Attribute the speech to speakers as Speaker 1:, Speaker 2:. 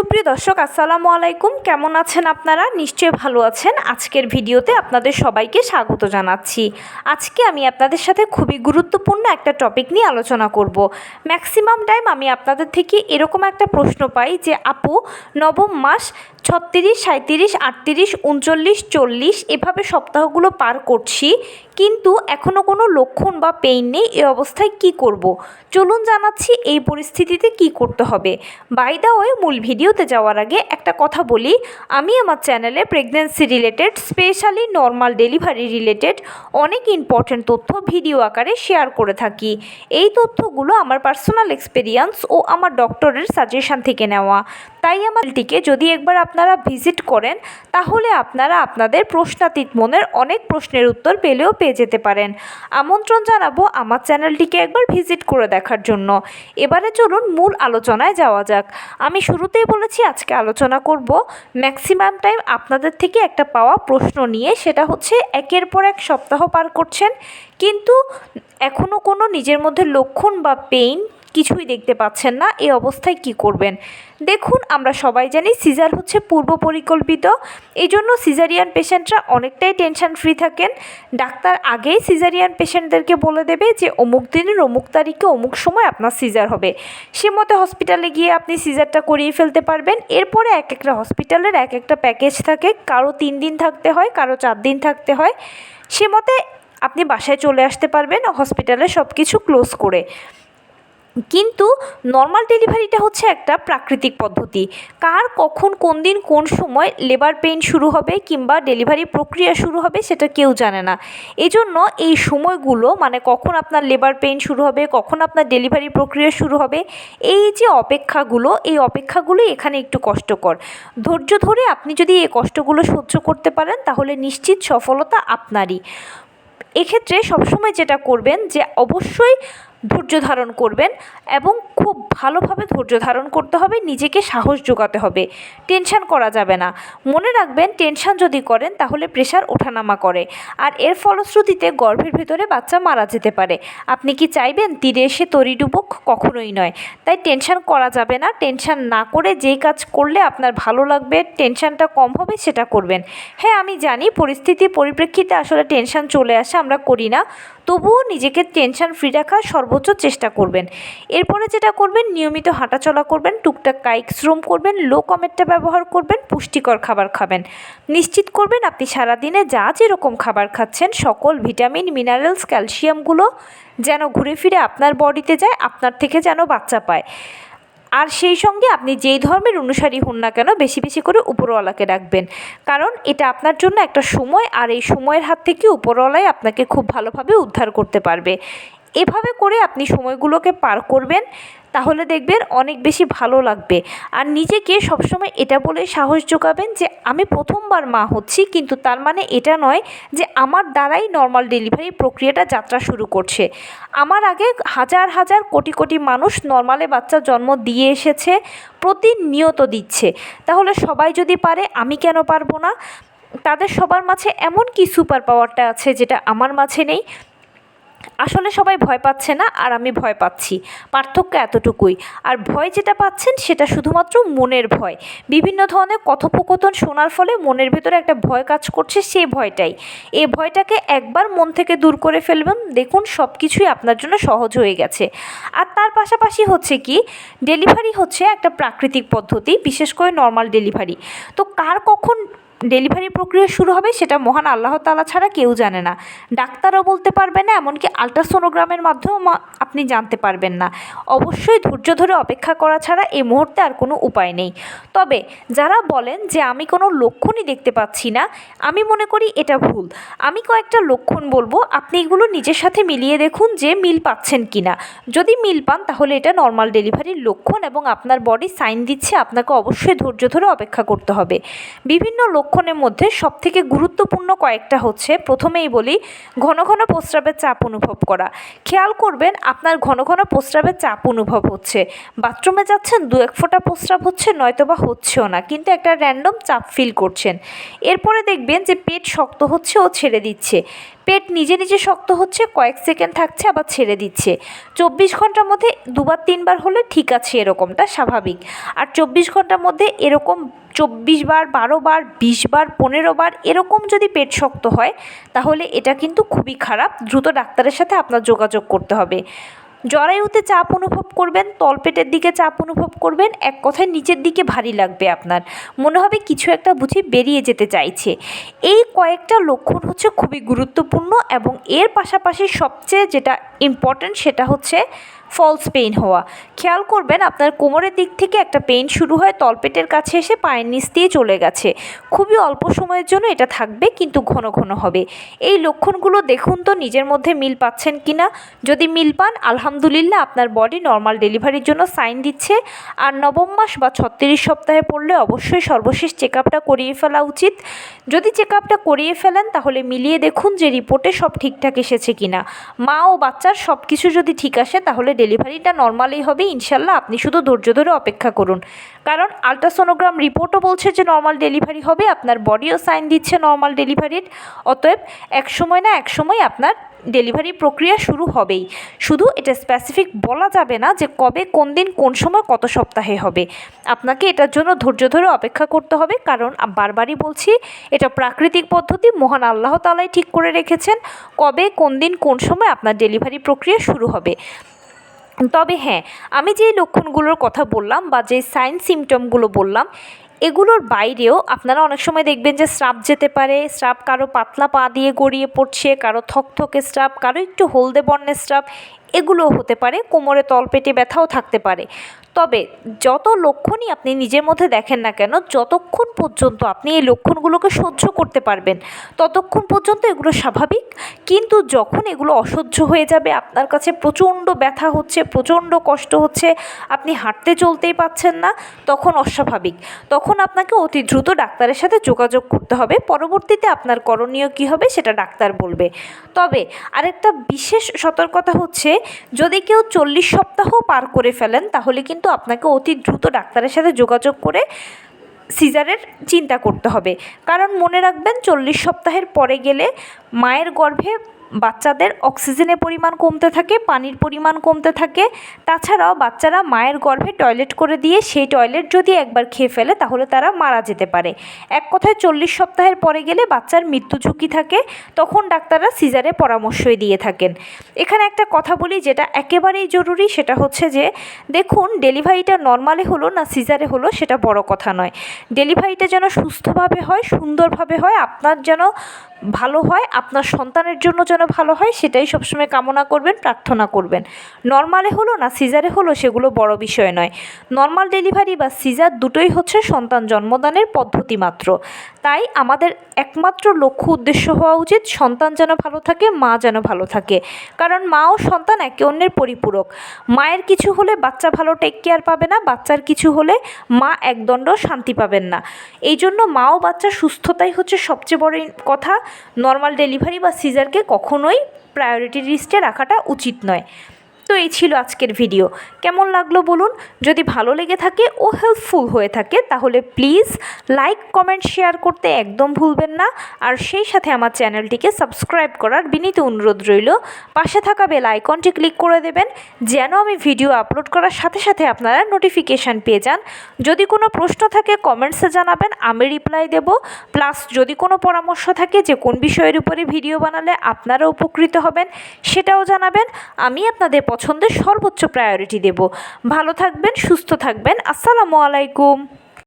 Speaker 1: সুপ্রিয় দর্শক আসসালামু আলাইকুম, কেমন আছেন আপনারা? নিশ্চয়ই ভালো আছেন। আজকের ভিডিওতে আপনাদের সবাইকে স্বাগত জানাচ্ছি। আজকে আমি আপনাদের সাথে খুবই গুরুত্বপূর্ণ একটা টপিক নিয়ে আলোচনা করব। ম্যাক্সিমাম টাইম আমি আপনাদের থেকে এরকম একটা প্রশ্ন পাই যে আপু, নবম মাস 36, 37, 38, 39, 40 এভাবে সপ্তাহগুলো পার করছি, কিন্তু এখনও কোনো লক্ষণ বা পেইন নেই। এই অবস্থায় কি করব? চলুন জানাচ্ছি এই পরিস্থিতিতে কি করতে হবে। বাই দ্য ওয়ে, মূল ভিডিওতে যাওয়ার আগে একটা কথা বলি, আমি আমার চ্যানেলে pregnancy related, specially normal delivery related অনেক ইম্পর্ট্যান্ট তথ্য ভিডিও আকারে শেয়ার করে থাকি। এই তথ্যগুলো আমার পার্সোনাল এক্সপেরিয়েন্স ও আমার ডক্টরের সাজেশন থেকে নেওয়া। তাই আমার চ্যানেলটিকে যদি একবার আপনারা ভিজিট করেন, তাহলে আপনারা আপনাদের প্রশ্নাতীত মনের অনেক প্রশ্নের উত্তর পেলেও পেয়ে যেতে পারেন। আমন্ত্রণ জানাবো আমার চ্যানেলটিকে একবার ভিজিট করে দেখার জন্য। এবারে চলুন মূল আলোচনায় যাওয়া যাক। আমি শুরুতেই বলেছি আজকে আলোচনা করব ম্যাক্সিমাম টাইম আপনাদের থেকে একটা পাওয়া প্রশ্ন নিয়ে। সেটা হচ্ছে, একের পর এক সপ্তাহ পার করছেন, কিন্তু এখনও কোনো নিজের মধ্যে লক্ষণ বা পেইন কিছুই দেখতে পাচ্ছেন না। এই অবস্থায় কি করবেন? দেখুন, আমরা সবাই জানি সিজার হচ্ছে পূর্ব পরিকল্পিত। এই জন্য সিজারিয়ান পেশেন্টরা অনেকটাই টেনশন ফ্রি থাকেন। ডাক্তার আগেই সিজারিয়ান পেশেন্টদেরকে বলে দেবে যে অমুক দিনের অমুক তারিখে অমুক সময় আপনার সিজার হবে। সে মতো হসপিটালে গিয়ে আপনি সিজারটা করিয়ে ফেলতে পারবেন। এরপরে এক একটা হসপিটালের এক একটা প্যাকেজ থাকে, কারো 3 দিন থাকতে হয়, কারো 4 দিন থাকতে হয়। সে মতে আপনি বাসায় চলে আসতে পারবেন হসপিটালে সব কিছু ক্লোজ করে। কিন্তু নর্মাল ডেলিভারিটা হচ্ছে একটা প্রাকৃতিক পদ্ধতি। কার কখন কোন দিন কোন সময় লেবার পেইন শুরু হবে কিংবা ডেলিভারি প্রক্রিয়া শুরু হবে সেটা কেউ জানে না। এজন্য এই সময়গুলো, মানে কখন আপনার লেবার পেইন শুরু হবে, কখন আপনার ডেলিভারি প্রক্রিয়া শুরু হবে, এই যে অপেক্ষাগুলো এখানে একটু কষ্টকর। ধৈর্য ধরে আপনি যদি এই কষ্টগুলো সহ্য করতে পারেন, তাহলে নিশ্চিত সফলতা আপনারই। এক্ষেত্রে সবসময় যেটা করবেন যে অবশ্যই ধৈর্য ধারণ করবেন, এবং খুব ভালোভাবে ধৈর্য ধারণ করতে হবে, নিজেকে সাহস জোগাতে হবে। টেনশান করা যাবে না। মনে রাখবেন, টেনশান যদি করেন তাহলে প্রেশার ওঠানামা করে, আর এর ফলশ্রুতিতে গর্ভের ভেতরে বাচ্চা মারা যেতে পারে। আপনি কি চাইবেন তীরে এসে তরি ডুবুক? কখনোই নয়। তাই টেনশান করা যাবে না। টেনশান না করে যেই কাজ করলে আপনার ভালো লাগবে, টেনশানটা কম হবে, সেটা করবেন। হ্যাঁ, আমি জানি পরিস্থিতির পরিপ্রেক্ষিতে আসলে টেনশান চলে আসে, আমরা করি না। তবুও নিজেকে টেনশন ফ্রি রাখার সর্বোচ্চ চেষ্টা করবেন। এরপরে যেটা করবেন, নিয়মিত হাঁটাচলা করবেন, টুকটাক কায়িক শ্রম করবেন, লো কমেটটা ব্যবহার করবেন, পুষ্টিকর খাবার খাবেন। নিশ্চিত করবেন আপনি সারাদিনে যা যেরকম খাবার খাচ্ছেন, সকল ভিটামিন, মিনারেলস, ক্যালসিয়ামগুলো যেন ঘুরে ফিরে আপনার বডিতে যায়, আপনার থেকে যেন বাচ্চা পায়। আর সেই সঙ্গে আপনি যেই ধর্মের অনুসারী হন না কেন, বেশি বেশি করে উপরওয়ালাকে ডাকবেন, কারণ এটা আপনার জন্য একটা সময়, আর এই সময়ের হাত থেকে উপরওয়ালাই আপনাকে খুব ভালোভাবে উদ্ধার করতে পারবে। এভাবে করে আপনি সময়গুলোকে পার করবেন, তাহলে দেখবেন অনেক বেশি ভালো লাগবে। আর নিজেকে সবসময় এটা বলে সাহস জোগাবেন যে আমি প্রথমবার মা হচ্ছি, কিন্তু তার মানে এটা নয় যে আমার দ্বারাই নর্মাল ডেলিভারি প্রক্রিয়াটা যাত্রা শুরু করছে। আমার আগে হাজার হাজার কোটি কোটি মানুষ নর্মালে বাচ্চা জন্ম দিয়ে এসেছে, প্রতিনিয়ত দিচ্ছে। তাহলে সবাই যদি পারে, আমি কেন পারবো না? তাদের সবার মাঝে এমন কি সুপার পাওয়ারটা আছে যেটা আমার মাঝে নেই? আসলে সবাই ভয় পাচ্ছে না, আর আমি ভয় পাচ্ছি। পার্থক্য এতটুকুই। আর ভয় যেটা পাচ্ছেন সেটা শুধুমাত্র মনের ভয়। বিভিন্ন ধরনের কথোপকথন শোনার ফলে মনের ভেতরে একটা ভয় কাজ করছে, সেই ভয়টাই। এই ভয়টাকে একবার মন থেকে দূর করে ফেলবেন, দেখুন সব কিছুই আপনার জন্য সহজ হয়ে গেছে। আর তার পাশাপাশি হচ্ছে কি, ডেলিভারি হচ্ছে একটা প্রাকৃতিক পদ্ধতি, বিশেষ করে নর্মাল ডেলিভারি। তো কার কখন ডেলিভারি প্রক্রিয়া শুরু হবে সেটা মহান আল্লাহ তাআলা ছাড়া কেউ জানে না। ডাক্তারও বলতে পারবে না, এমনকি আল্ট্রাসোনোগ্রামের মাধ্যমেও আপনি জানতে পারবেন না। অবশ্যই ধৈর্য ধরে অপেক্ষা করা ছাড়া এই মুহূর্তে আর কোনো উপায় নেই। তবে যারা বলেন যে আমি কোনো লক্ষণই দেখতে পাচ্ছি না, আমি মনে করি এটা ভুল। আমি কয়েকটা লক্ষণ বলবো, আপনি এগুলো নিজের সাথে মিলিয়ে দেখুন যে মিল পাচ্ছেন কি না। যদি মিল পান, তাহলে এটা নর্মাল ডেলিভারির লক্ষণ, এবং আপনার বডি সাইন দিচ্ছে আপনাকে অবশ্যই ধৈর্য ধরে অপেক্ষা করতে হবে। বিভিন্ন লক্ষণের মধ্যে সবথেকে গুরুত্বপূর্ণ কয়েকটা হচ্ছে, প্রথমেই বলি, ঘন ঘন প্রস্রাবের চাপ অনুভব করা। খেয়াল করবেন আপনার ঘন ঘন প্রস্রাবের চাপ অনুভব হচ্ছে, বাথরুমে যাচ্ছেন, 2-1 ফোঁটা প্রস্রাব হচ্ছে, নয়তোবা হচ্ছেও না, কিন্তু একটা র্যান্ডম চাপ ফিল করছেন। এরপরে দেখবেন যে পেট শক্ত হচ্ছে ও ছেড়ে দিচ্ছে, পেট নিজে নিজে শক্ত হচ্ছে, কয়েক সেকেন্ড থাকছে আবার ছেড়ে দিচ্ছে। 24 ঘন্টার মধ্যে 2-3 বার হলে ঠিক আছে, এরকমটা স্বাভাবিক। আর 24 ঘন্টার মধ্যে এরকম 24 বার, 12 বার, 20 বার, 15 বার এরকম যদি পেট শক্ত হয়, তাহলে এটা কিন্তু খুবই খারাপ। দ্রুত ডাক্তারের সাথে আপনার যোগাযোগ করতে হবে। জরায়ুতে চাপ অনুভব করবেন, তলপেটের দিকে চাপ অনুভব করবেন, এক কথায় নিচের দিকে ভারী লাগবে, আপনার মনে হবে কিছু একটা বুঝি বেরিয়ে যেতে চাইছে। এই কয়েকটা লক্ষণ হচ্ছে খুবই গুরুত্বপূর্ণ, এবং এর পাশাপাশি সবচেয়ে যেটা ইম্পর্ট্যান্ট সেটা হচ্ছে ফলস পেইন হওয়া। খেয়াল করবেন আপনার কোমরের দিক থেকে একটা পেইন শুরু হয়, তলপেটের কাছে এসে পায়ের নিচ দিয়ে চলে গেছে। খুবই অল্প সময়ের জন্য এটা থাকবে, কিন্তু ঘন ঘন হবে। এই লক্ষণগুলো দেখুন তো নিজের মধ্যে মিল পাচ্ছেন কি না। যদি মিল পান, আলহামদুলিল্লাহ, আপনার বডি নর্মাল ডেলিভারির জন্য সাইন দিচ্ছে। আর নবম মাস বা 36 সপ্তাহে পড়লে অবশ্যই সর্বশেষ চেক আপটা করিয়ে ফেলা উচিত। যদি চেক আপটা করিয়ে ফেলেন, তাহলে মিলিয়ে দেখুন যে রিপোর্টে সব ঠিকঠাক এসেছে কিনা। মা ও বাচ্চার সব কিছু যদি ঠিক আসে, তাহলে ডেলিভারিটা নর্মালই হবে ইনশাল্লাহ। আপনি শুধু ধৈর্য ধরে অপেক্ষা করুন, কারণ আলট্রাসোনোগ্রাম রিপোর্টও বলছে যে নর্মাল ডেলিভারি হবে, আপনার বডিও সাইন দিচ্ছে নর্মাল ডেলিভারির। অতএব এক সময় না এক সময় আপনার ডেলিভারি প্রক্রিয়া শুরু হবেই। শুধু এটা স্পেসিফিক বলা যাবে না যে কবে, কোন দিন, কোন সময়, কত সপ্তাহে হবে। আপনাকে এটার জন্য ধৈর্য ধরে অপেক্ষা করতে হবে, কারণ বারবারই বলছি, এটা প্রাকৃতিক পদ্ধতি, মহান আল্লাহ তাআলাই ঠিক করে রেখেছেন কবে, কোন দিন, কোন সময় আপনার ডেলিভারি প্রক্রিয়া শুরু হবে। তবে হ্যাঁ, আমি যেই লক্ষণগুলোর কথা বললাম বা যে সাইন সিমটমগুলো বললাম, এগুলোর বাইরেও আপনারা অনেক সময় দেখবেন যে স্রাব যেতে পারে। স্রাব কারো পাতলা পা দিয়ে গড়িয়ে পড়ছে, কারো থকথকে স্রাব, কারো একটু হলদে বর্ণের স্রাব, এগুলোও হতে পারে। কোমরে তলপেটে ব্যথাও থাকতে পারে। তবে যত লক্ষণই আপনি নিজের মধ্যে দেখেন না কেন, যতক্ষণ পর্যন্ত আপনি এই লক্ষণগুলোকে সহ্য করতে পারবেন, ততক্ষণ পর্যন্ত এগুলো স্বাভাবিক। কিন্তু যখন এগুলো অসহ্য হয়ে যাবে, আপনার কাছে প্রচণ্ড ব্যথা হচ্ছে, প্রচণ্ড কষ্ট হচ্ছে, আপনি হাঁটতে চলতেই পাচ্ছেন না, তখন অস্বাভাবিক। তখন আপনাকে অতি দ্রুত ডাক্তারের সাথে যোগাযোগ করতে হবে। পরবর্তীতে আপনার করণীয় কী হবে সেটা ডাক্তার বলবে। তবে আরেকটা বিশেষ সতর্কতা হচ্ছে, যদি কেউ 40 সপ্তাহ পার করে ফেলেন, তাহলে কিন্তু আপনাকে অতি দ্রুত ডাক্তারের সাথে যোগাযোগ করে সিজারের চিন্তা করতে হবে। কারণ মনে রাখবেন, 40 সপ্তাহের পরে গেলে মায়ের গর্ভে বাচ্চাদের অক্সিজেনের পরিমাণ কমতে থাকে, পানির পরিমাণ কমতে থাকে। তাছাড়াও বাচ্চারা মায়ের গর্ভে টয়লেট করে দিয়ে সেই টয়লেট যদি একবার খেয়ে ফেলে, তাহলে তারা মারা যেতে পারে। এক কথায় 40 সপ্তাহের পরে গেলে বাচ্চার মৃত্যু ঝুঁকি থাকে, তখন ডাক্তাররা সিজারের পরামর্শই দিয়ে থাকেন। এখানে একটা কথা বলি যেটা একেবারেই জরুরি, সেটা হচ্ছে যে দেখুন, ডেলিভারিটা নর্মালে হলো না সিজারে হলো সেটা বড় কথা নয়। ডেলিভারিটা যেন সুস্থভাবে হয়, সুন্দরভাবে হয়, আপনার যেন ভালো হয়, আপনার সন্তানের জন্য যেন ভালো হয়, সেটাই সবসময় কামনা করবেন, প্রার্থনা করবেন। নর্মালে হলো না সিজারে হলো সেগুলো বড় বিষয় নয়। নর্মাল ডেলিভারি বা সিজার দুটোই হচ্ছে সন্তান জন্মদানের পদ্ধতি মাত্র। তাই আমাদের একমাত্র লক্ষ্য উদ্দেশ্য হওয়া উচিত সন্তান যেন ভালো থাকে, মা যেন ভালো থাকে। কারণ মা ও সন্তান একে অন্যের পরিপূরক। মায়ের কিছু হলে বাচ্চা ভালো টেক কেয়ার পাবে না, বাচ্চার কিছু হলে মা একদণ্ড শান্তি পাবেন না। এই জন্য মা ও বাচ্চার সুস্থতাই হচ্ছে সবচেয়ে বড় কথা। নর্মাল ডেলিভারি বা সিজারকে কখনোই প্রায়োরিটি লিস্টে রাখাটা উচিত নয়। তো এই ছিল আজকের ভিডিও। কেমন লাগলো বলুন। যদি ভালো লেগে থাকে ও হেল্পফুল হয়ে থাকে, তাহলে প্লিজ লাইক, কমেন্ট, শেয়ার করতে একদম ভুলবেন না। আর সেই সাথে আমার চ্যানেলটিকে সাবস্ক্রাইব করার বিনীত অনুরোধ রইল। পাশে থাকা বেল আইকনটি ক্লিক করে দেবেন, যেন আমি ভিডিও আপলোড করার সাথে সাথে আপনারা নোটিফিকেশান পেয়ে যান। যদি কোনো প্রশ্ন থাকে কমেন্টসে জানাবেন, আমি রিপ্লাই দেব। প্লাস যদি কোনো পরামর্শ থাকে যে কোন বিষয়ের উপরে ভিডিও বানালে আপনারা উপকৃত হবেন, সেটাও জানাবেন। আমি আপনাদের পছন্দের সর্বোচ্চ প্রায়োরিটি দেব। ভালো থাকবেন, সুস্থ থাকবেন। আসসালামু আলাইকুম।